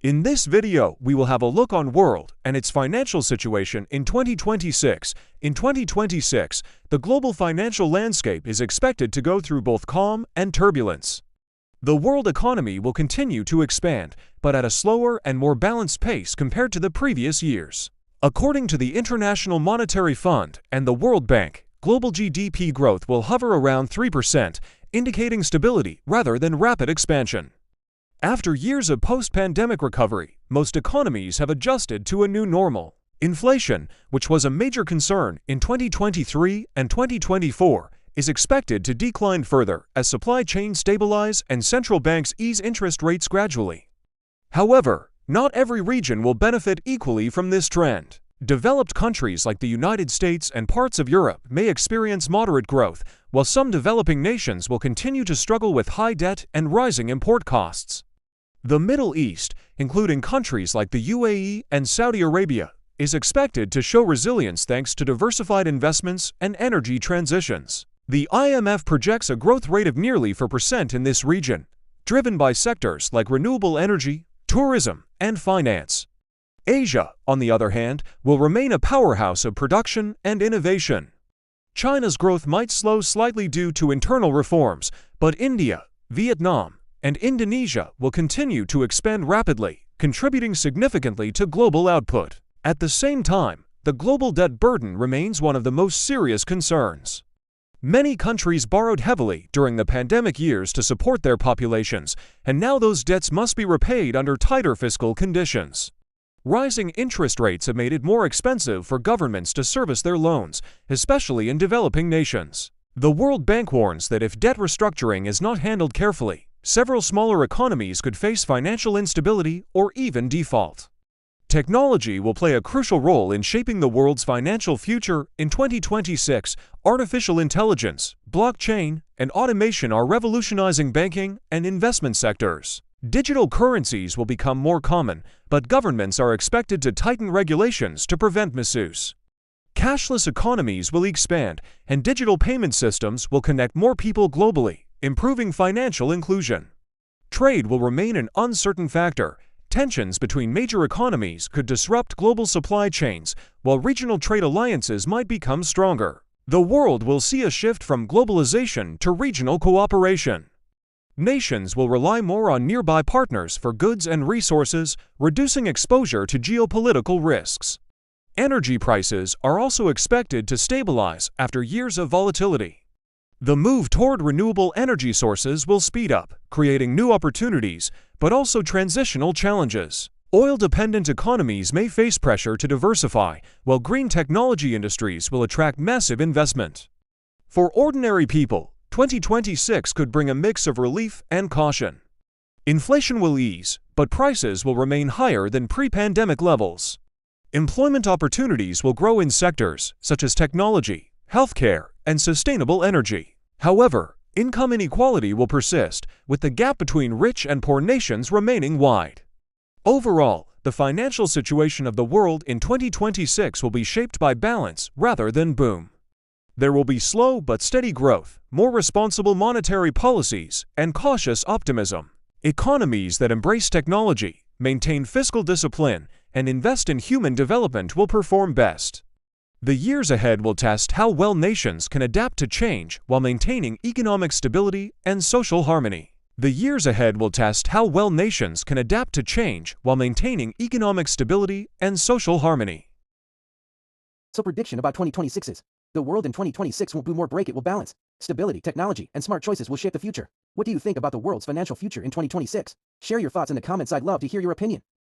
In this video, we will have a look on world and its financial situation in 2026. In 2026, the global financial landscape is expected to go through both calm and turbulence. The world economy will continue to expand, but at a slower and more balanced pace compared to the previous years. According to the International Monetary Fund and the World Bank, global GDP growth will hover around 3%, indicating stability rather than rapid expansion. After years of post-pandemic recovery, most economies have adjusted to a new normal. Inflation, which was a major concern in 2023 and 2024, is expected to decline further as supply chains stabilize and central banks ease interest rates gradually. However, not every region will benefit equally from this trend. Developed countries like the United States and parts of Europe may experience moderate growth, while some developing nations will continue to struggle with high debt and rising import costs. The Middle East, including countries like the UAE and Saudi Arabia, is expected to show resilience thanks to diversified investments and energy transitions. The IMF projects a growth rate of nearly 4% in this region, driven by sectors like renewable energy, tourism, and finance. Asia, on the other hand, will remain a powerhouse of production and innovation. China's growth might slow slightly due to internal reforms, but India, Vietnam, and Indonesia will continue to expand rapidly, contributing significantly to global output. At the same time, the global debt burden remains one of the most serious concerns. Many countries borrowed heavily during the pandemic years to support their populations, and now those debts must be repaid under tighter fiscal conditions. Rising interest rates have made it more expensive for governments to service their loans, especially in developing nations. The World Bank warns that if debt restructuring is not handled carefully, several smaller economies could face financial instability or even default. Technology will play a crucial role in shaping the world's financial future. In 2026, artificial intelligence, blockchain, and automation are revolutionizing banking and investment sectors. Digital currencies will become more common, but governments are expected to tighten regulations to prevent misuse. Cashless economies will expand, and digital payment systems will connect more people globally, improving financial inclusion. Trade will remain an uncertain factor. Tensions between major economies could disrupt global supply chains, while regional trade alliances might become stronger. The world will see a shift from globalization to regional cooperation. Nations will rely more on nearby partners for goods and resources, reducing exposure to geopolitical risks. Energy prices are also expected to stabilize after years of volatility. The move toward renewable energy sources will speed up, creating new opportunities, but also transitional challenges. Oil-dependent economies may face pressure to diversify, while green technology industries will attract massive investment. For ordinary people, 2026 could bring a mix of relief and caution. Inflation will ease, but prices will remain higher than pre-pandemic levels. Employment opportunities will grow in sectors such as technology, healthcare, and sustainable energy. However, income inequality will persist, with the gap between rich and poor nations remaining wide. Overall, the financial situation of the world in 2026 will be shaped by balance rather than boom. There will be slow but steady growth, more responsible monetary policies, and cautious optimism. Economies that embrace technology, maintain fiscal discipline, and invest in human development will perform best. The years ahead will test how well nations can adapt to change while maintaining economic stability and social harmony. The years ahead will test how well nations can adapt to change while maintaining economic stability and social harmony. So prediction about 2026 is, the world in 2026 won't boom or break, it will balance. Stability, technology, and smart choices will shape the future. What do you think about the world's financial future in 2026? Share your thoughts in the comments, I'd love to hear your opinion.